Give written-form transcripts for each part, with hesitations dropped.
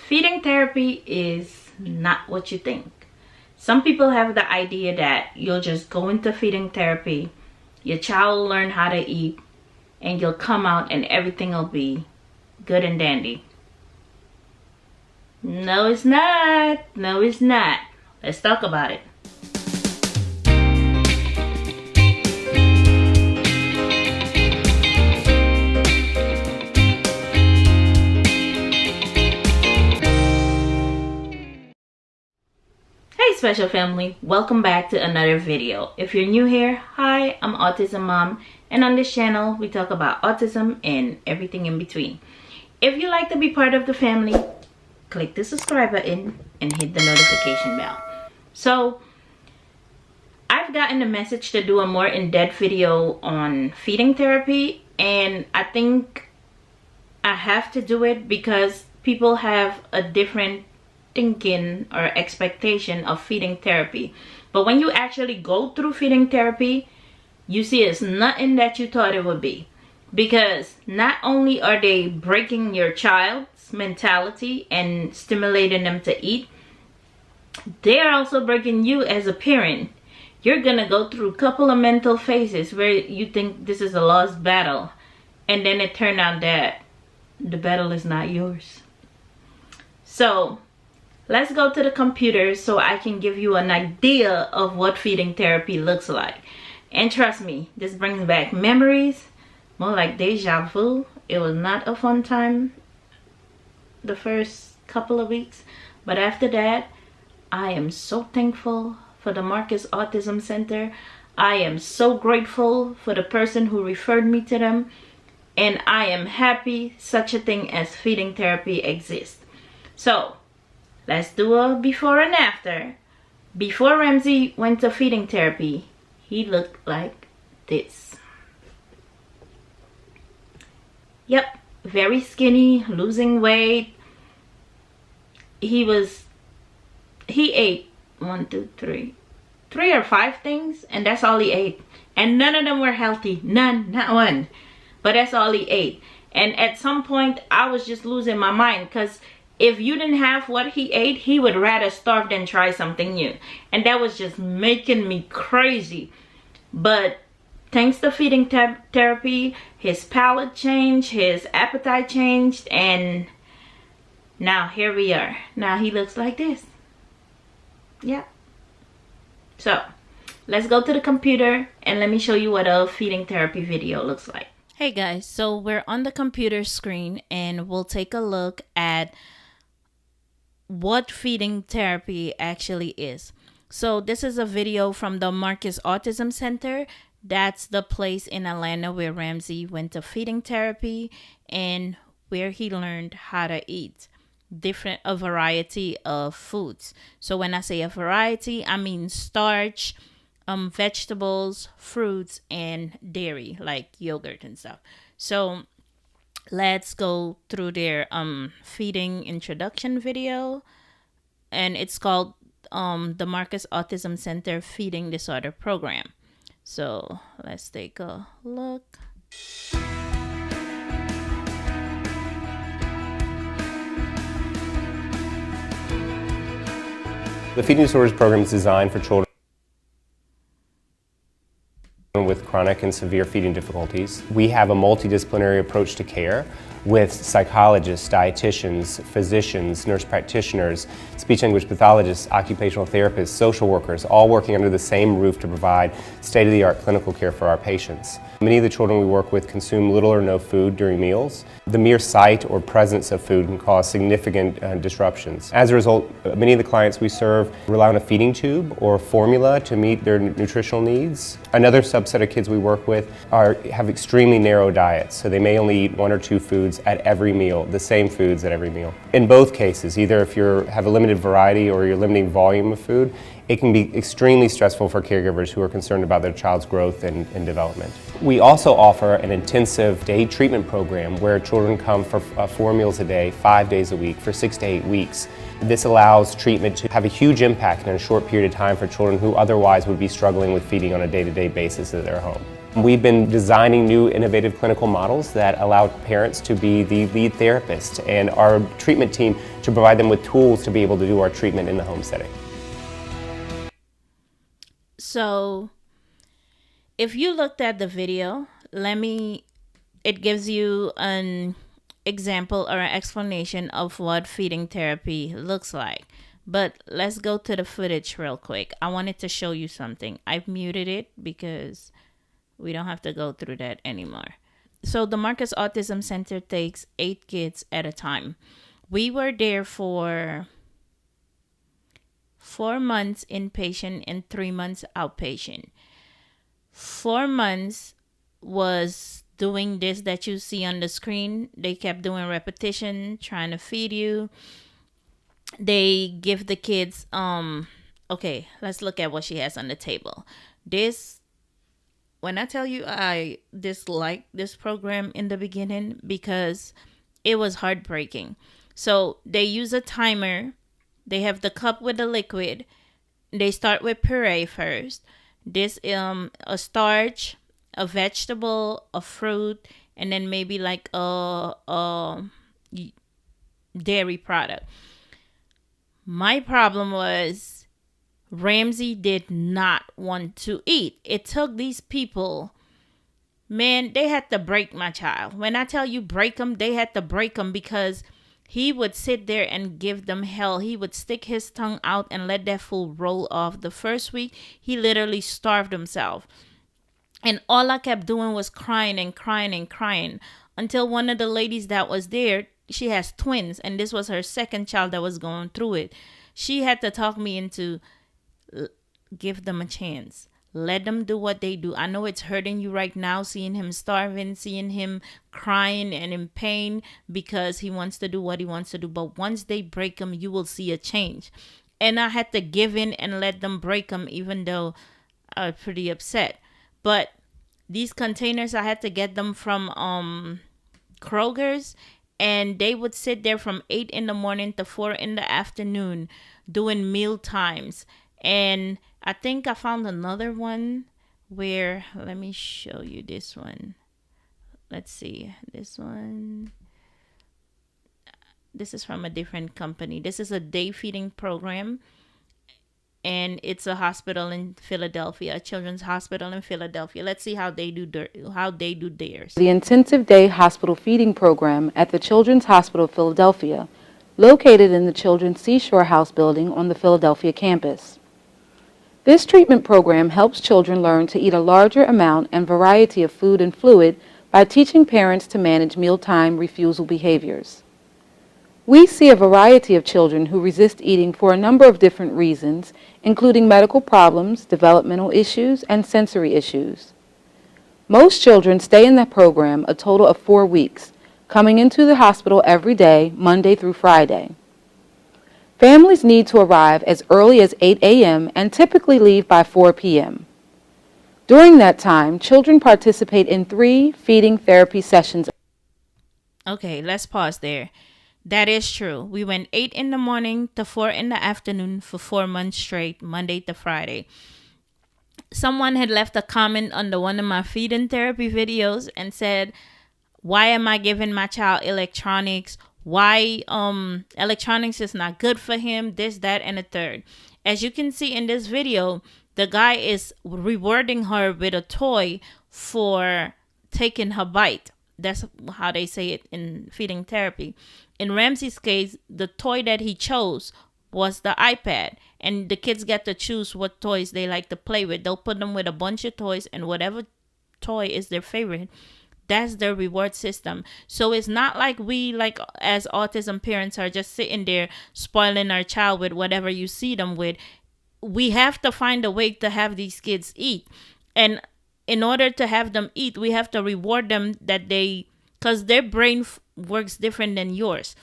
Feeding therapy is not what you think. Some people have the idea that you'll just go into feeding therapy, your child will learn how to eat, and you'll come out and everything will be good and dandy. No, it's not. No, it's not. Let's talk about it. Hey special family, welcome back to another video. If you're new here, hi, I'm Autism Mom, and on this channel we talk about autism and everything in between. If you'd like to be part of the family, click the subscribe button and hit the notification bell. So I've gotten a message to do a more in-depth video on feeding therapy, and I think I have to do it because people have a different thinking or expectation of feeding therapy. But when you actually go through feeding therapy, you see it's nothing that you thought it would be. Because not only are they breaking your child's mentality and stimulating them to eat, they are also breaking you as a parent. You're gonna go through a couple of mental phases where you think this is a lost battle, and then it turned out that the battle is not yours. So let's go to the computer so I can give you an idea of what feeding therapy looks like. And trust me, this brings back memories, more like deja vu. It was not a fun time the first couple of weeks, but after that, I am so thankful for the Marcus Autism Center. I am so grateful for the person who referred me to them, and I am happy such a thing as feeding therapy exists. So let's do a before and after. Before Ramsey went to feeding therapy, he looked like this. Yep, very skinny, losing weight. He ate 3 or 5 things, and that's all he ate. And none of them were healthy. None, not one. But that's all he ate. And at some point, I was just losing my mind, because if you didn't have what he ate, he would rather starve than try something new. And that was just making me crazy. But thanks to feeding therapy, his palate changed, his appetite changed, and now here we are. Now he looks like this. Yeah. So let's go to the computer and let me show you what a feeding therapy video looks like. Hey guys, so we're on the computer screen and we'll take a look at what feeding therapy actually is. So this is a video from the Marcus Autism Center. That's the place in Atlanta where Ramsey went to feeding therapy and where he learned how to eat a variety of foods. So when I say a variety, I mean starch, vegetables, fruits, and dairy like yogurt and stuff. So let's go through their feeding introduction video, and it's called the Marcus Autism Center Feeding Disorder Program. So let's take a look. The Feeding Disorders program is designed for children with chronic and severe feeding difficulties. We have a multidisciplinary approach to care with psychologists, dietitians, physicians, nurse practitioners, speech-language pathologists, occupational therapists, social workers, all working under the same roof to provide state-of-the-art clinical care for our patients. Many of the children we work with consume little or no food during meals. The mere sight or presence of food can cause significant disruptions. As a result, many of the clients we serve rely on a feeding tube or formula to meet their nutritional needs. Another subset of kids we work with have extremely narrow diets, so they may only eat 1 or 2 foods at every meal, the same foods at every meal. In both cases, either if you have a limited variety or you're limiting volume of food, it can be extremely stressful for caregivers who are concerned about their child's growth and development. We also offer an intensive day treatment program where children come for 4 meals a day, 5 days a week, for 6 to 8 weeks. This allows treatment to have a huge impact in a short period of time for children who otherwise would be struggling with feeding on a day-to-day basis at their home. We've been designing new innovative clinical models that allow parents to be the lead therapist and our treatment team to provide them with tools to be able to do our treatment in the home setting. So if you looked at the video, it gives you an example or an explanation of what feeding therapy looks like. But let's go to the footage real quick. I wanted to show you something. I've muted it because we don't have to go through that anymore. So the Marcus Autism Center takes 8 kids at a time. We were there for 4 months inpatient and 3 months outpatient. 4 months was doing this that you see on the screen. They kept doing repetition, trying to feed you. They give the kids, okay, let's look at what she has on the table. When I tell you I disliked this program in the beginning because it was heartbreaking. So they use a timer. They have the cup with the liquid. They start with puree first. This a starch, a vegetable, a fruit, and then maybe like a dairy product. My problem was Ramsey did not want to eat. It took these people, man, they had to break my child. When I tell you break them, they had to break them because he would sit there and give them hell. He would stick his tongue out and let that food roll off. The first week, he literally starved himself. And all I kept doing was crying and crying and crying until one of the ladies that was there, she has twins, and this was her second child that was going through it. She had to talk me into give them a chance. Let them do what they do. I know it's hurting you right now, seeing him starving, seeing him crying and in pain because he wants to do what he wants to do. But once they break him, you will see a change. And I had to give in and let them break him, even though I was pretty upset. But these containers, I had to get them from Kroger's. And they would sit there from 8 in the morning to 4 in the afternoon doing meal times. And I think I found another one where, let me show you this one. Let's see, this one. This is from a different company. This is a day feeding program. And it's a hospital in Philadelphia, a children's hospital in Philadelphia. Let's see how they do theirs. The Intensive Day Hospital Feeding Program at the Children's Hospital of Philadelphia, located in the Children's Seashore House building on the Philadelphia campus. This treatment program helps children learn to eat a larger amount and variety of food and fluid by teaching parents to manage mealtime refusal behaviors. We see a variety of children who resist eating for a number of different reasons, including medical problems, developmental issues, and sensory issues. Most children stay in the program a total of 4 weeks, coming into the hospital every day, Monday through Friday. Families need to arrive as early as 8 a.m. and typically leave by 4 p.m. During that time, children participate in 3 feeding therapy sessions. Okay, let's pause there. That is true. We went 8 in the morning to 4 in the afternoon for 4 months straight, Monday to Friday. Someone had left a comment under one of my feeding therapy videos and said, why am I giving my child electronics? Why electronics is not good for him, this, that, and the third. As you can see in this video, the guy is rewarding her with a toy for taking her bite. That's how they say it in feeding therapy. In Ramsey's case, the toy that he chose was the iPad. And the kids get to choose what toys they like to play with. They'll put them with a bunch of toys, and whatever toy is their favorite, that's their reward system. So it's not like we, like as autism parents, are just sitting there spoiling our child with whatever you see them with. We have to find a way to have these kids eat. And in order to have them eat, we have to reward them because their brain works different than yours.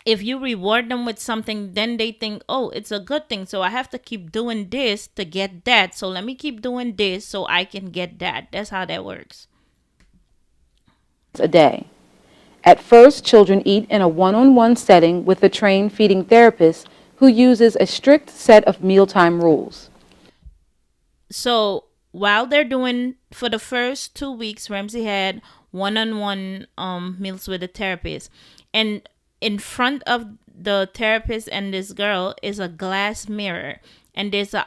If you reward them with something, then they think, oh, it's a good thing. So I have to keep doing this to get that. So let me keep doing this so I can get that. That's how that works. A day. At first, children eat in a one-on-one setting with a trained feeding therapist who uses a strict set of mealtime rules. So while they're doing, for the first 2 weeks, Ramsey had one-on-one meals with the therapist. And in front of the therapist and this girl is a glass mirror. And there's an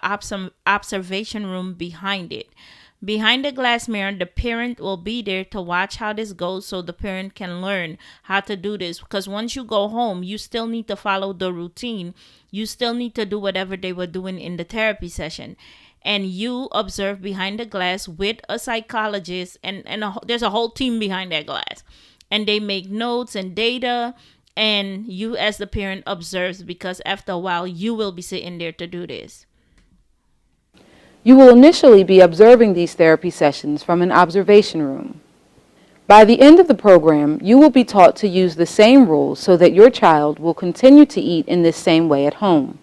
observation room behind it. Behind the glass mirror, the parent will be there to watch how this goes so the parent can learn how to do this. Because once you go home, you still need to follow the routine. You still need to do whatever they were doing in the therapy session. And you observe behind the glass with a psychologist, and there's a whole team behind that glass. And they make notes and data, and you as the parent observes, because after a while, you will be sitting there to do this. You will initially be observing these therapy sessions from an observation room. By the end of the program, you will be taught to use the same rules so that your child will continue to eat in this same way at home.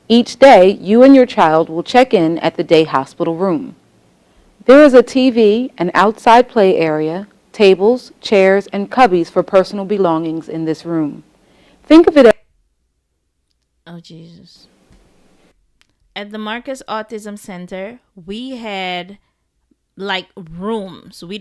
Each day, you and your child will check in at the day hospital room. There is a TV, an outside play area, tables, chairs, and cubbies for personal belongings in this room. Think of it as... Oh, Jesus. At the Marcus Autism Center, we had like rooms. We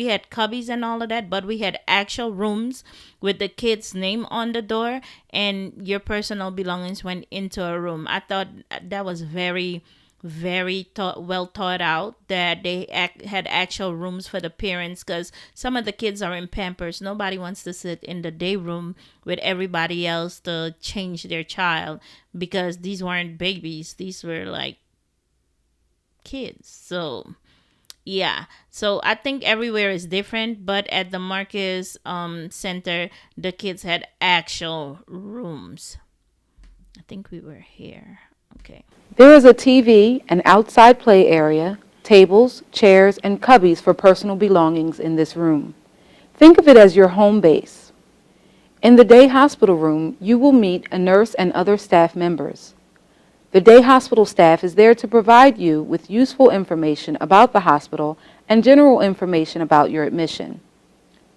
had cubbies and all of that, but we had actual rooms with the kid's name on the door, and your personal belongings went into a room. I thought that was very, very well thought out, that they had actual rooms for the parents, because some of the kids are in Pampers. Nobody wants to sit in the day room with everybody else to change their child, because these weren't babies. These were like kids. So yeah, so I think everywhere is different, but at the Marcus Center, the kids had actual rooms. I think we were here. Okay. There is a TV, an outside play area, tables, chairs, and cubbies for personal belongings in this room. Think of it as your home base. In the day hospital room, you will meet a nurse and other staff members. The day hospital staff is there to provide you with useful information about the hospital and general information about your admission.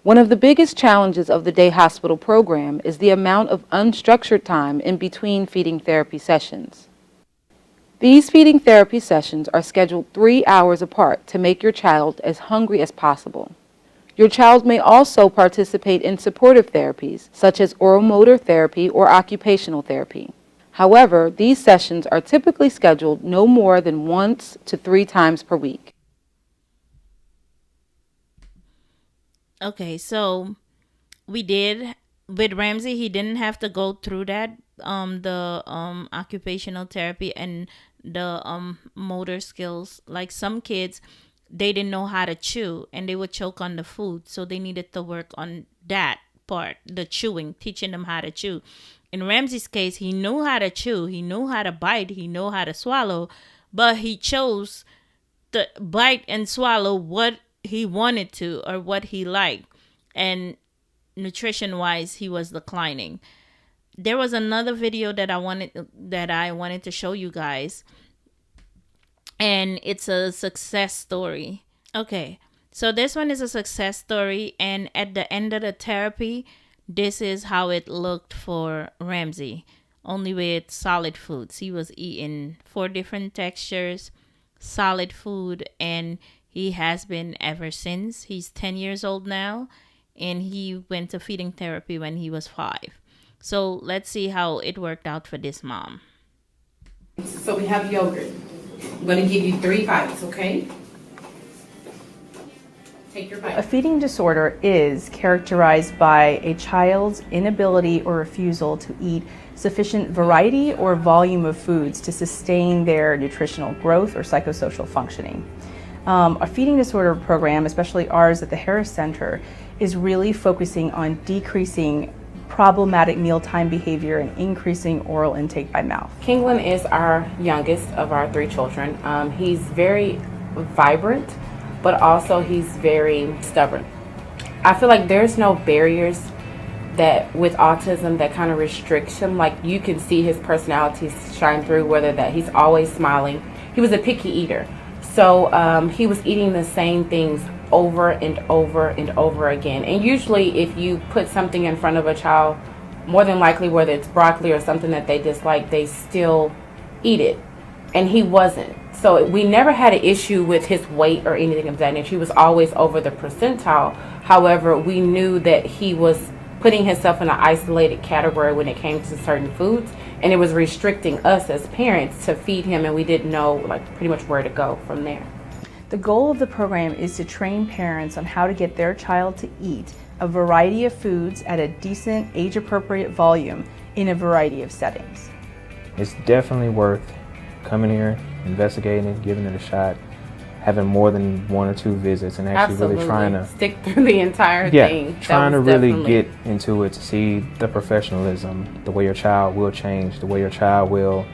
One of the biggest challenges of the day hospital program is the amount of unstructured time in between feeding therapy sessions. These feeding therapy sessions are scheduled 3 hours apart to make your child as hungry as possible. Your child may also participate in supportive therapies, such as oral motor therapy or occupational therapy. However, these sessions are typically scheduled no more than 1 to 3 times per week. Okay, so we did, with Ramsey, he didn't have to go through that, the occupational therapy and the motor skills. Like some kids, they didn't know how to chew and they would choke on the food, so they needed to work on that part, the chewing, teaching them how to chew. In Ramsey's case, he knew how to chew, he knew how to bite, he knew how to swallow, but he chose to bite and swallow what he wanted to or what he liked. And nutrition-wise, he was declining. There was another video that I wanted to show you guys, and it's a success story. Okay, so this one is a success story, and at the end of the therapy, this is how it looked for Ramsey, only with solid foods. He was eating 4 different textures, solid food, and he has been ever since. He's 10 years old now, and he went to feeding therapy when he was 5. So let's see how it worked out for this mom. So we have yogurt. I'm going to give you 3 bites, okay? Take your bite. A feeding disorder is characterized by a child's inability or refusal to eat sufficient variety or volume of foods to sustain their nutritional growth or psychosocial functioning. A feeding disorder program, especially ours at the Harris Center, is really focusing on decreasing problematic mealtime behavior and increasing oral intake by mouth. Kingland is our youngest of our 3 children. He's very vibrant, but also he's very stubborn. I feel like there's no barriers that with autism that kind of restricts him. Like you can see his personality shine through, whether that he's always smiling. He was a picky eater. So he was eating the same things over and over and over again. And usually if you put something in front of a child, more than likely whether it's broccoli or something that they dislike, they still eat it. And he wasn't. So we never had an issue with his weight or anything of that nature. He was always over the percentile. However, we knew that he was putting himself in an isolated category when it came to certain foods, and it was restricting us as parents to feed him, and we didn't know like pretty much where to go from there. The goal of the program is to train parents on how to get their child to eat a variety of foods at a decent, age-appropriate volume in a variety of settings. It's definitely worth coming here, investigating it, giving it a shot, having more than 1 or 2 visits, and actually really trying to stick through the entire thing. Trying to really get into it to see the professionalism, the way your child will change, the way your child will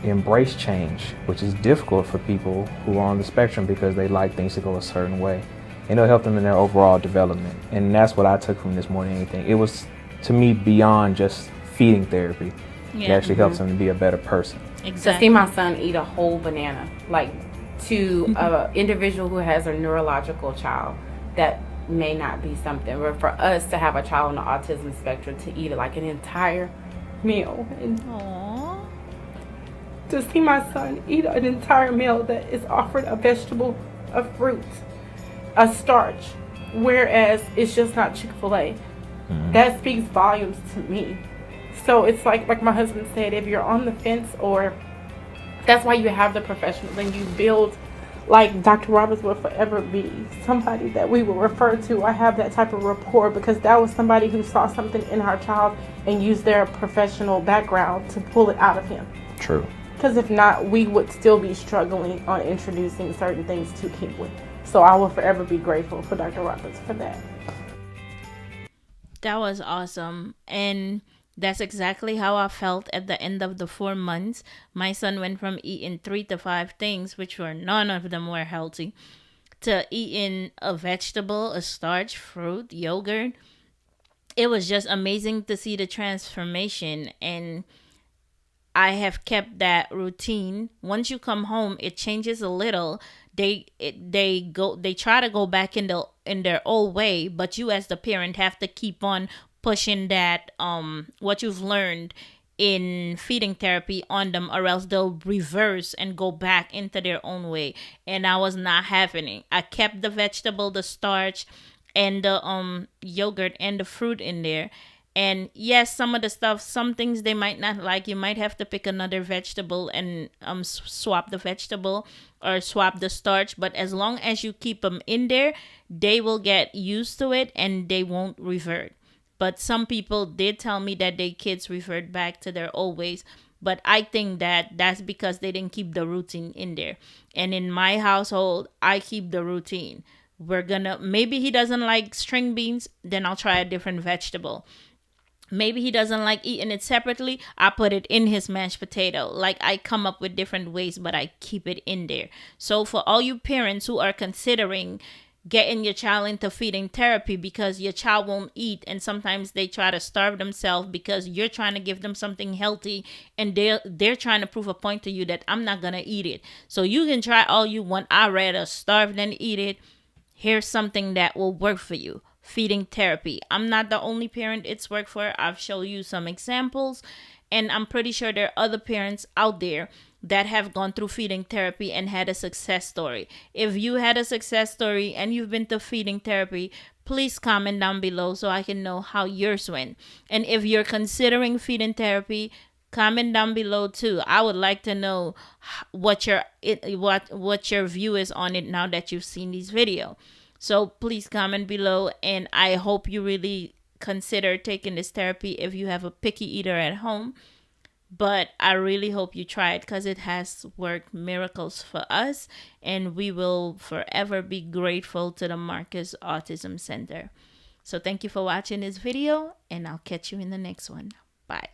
embrace change, which is difficult for people who are on the spectrum because they like things to go a certain way. And it'll help them in their overall development. And that's what I took from this more than anything. It was, to me, beyond just feeding therapy. It actually helps them to be a better person. To see my son eat a whole banana, like to an individual who has a neurological child, that may not be something. But for us to have a child on the autism spectrum to eat like an entire meal. And to see my son eat an entire meal that is offered a vegetable, a fruit, a starch, whereas it's just not Chick-fil-A. That speaks volumes to me. So it's like my husband said, if you're on the fence, or that's why you have the professionals and you build, like Dr. Roberts will forever be somebody that we will refer to. I have that type of rapport because that was somebody who saw something in our child and used their professional background to pull it out of him. True. Because if not, we would still be struggling on introducing certain things to Kingwood. So I will forever be grateful for Dr. Roberts for that. That was awesome. And that's exactly how I felt at the end of the 4 months. My son went from eating 3 to 5 things, which were none of them were healthy, to eating a vegetable, a starch, fruit, yogurt. It was just amazing to see the transformation, and I have kept that routine. Once you come home, it changes a little. They try to go back in their old way, but you as the parent have to keep on pushing that what you've learned in feeding therapy on them, or else they'll reverse and go back into their own way. And I was not having it. I kept the vegetable, the starch, and the yogurt and the fruit in there. And yes, some of the stuff, some things they might not like. You might have to pick another vegetable and swap the vegetable or swap the starch. But as long as you keep them in there, they will get used to it and they won't revert. But some people did tell me that their kids revert back to their old ways. But I think that that's because they didn't keep the routine in there. And in my household, I keep the routine. Maybe he doesn't like string beans, then I'll try a different vegetable. Maybe he doesn't like eating it separately, I put it in his mashed potato. Like, I come up with different ways, but I keep it in there. So for all you parents who are considering getting your child into feeding therapy because your child won't eat, and sometimes they try to starve themselves because you're trying to give them something healthy, and they're trying to prove a point to you that I'm not gonna eat it. So you can try all you want. I'd rather starve than eat it. Here's something that will work for you. Feeding therapy. I'm not the only parent it's worked for. I've shown you some examples, and I'm pretty sure there are other parents out there that have gone through feeding therapy and had a success story. If you had a success story and you've been to feeding therapy, please comment down below so I can know how yours went. And if you're considering feeding therapy, comment down below too. I would like to know what your view is on it now that you've seen this video. So please comment below, and I hope you really consider taking this therapy if you have a picky eater at home. But I really hope you try it because it has worked miracles for us, and we will forever be grateful to the Marcus Autism Center. So thank you for watching this video, and I'll catch you in the next one. Bye.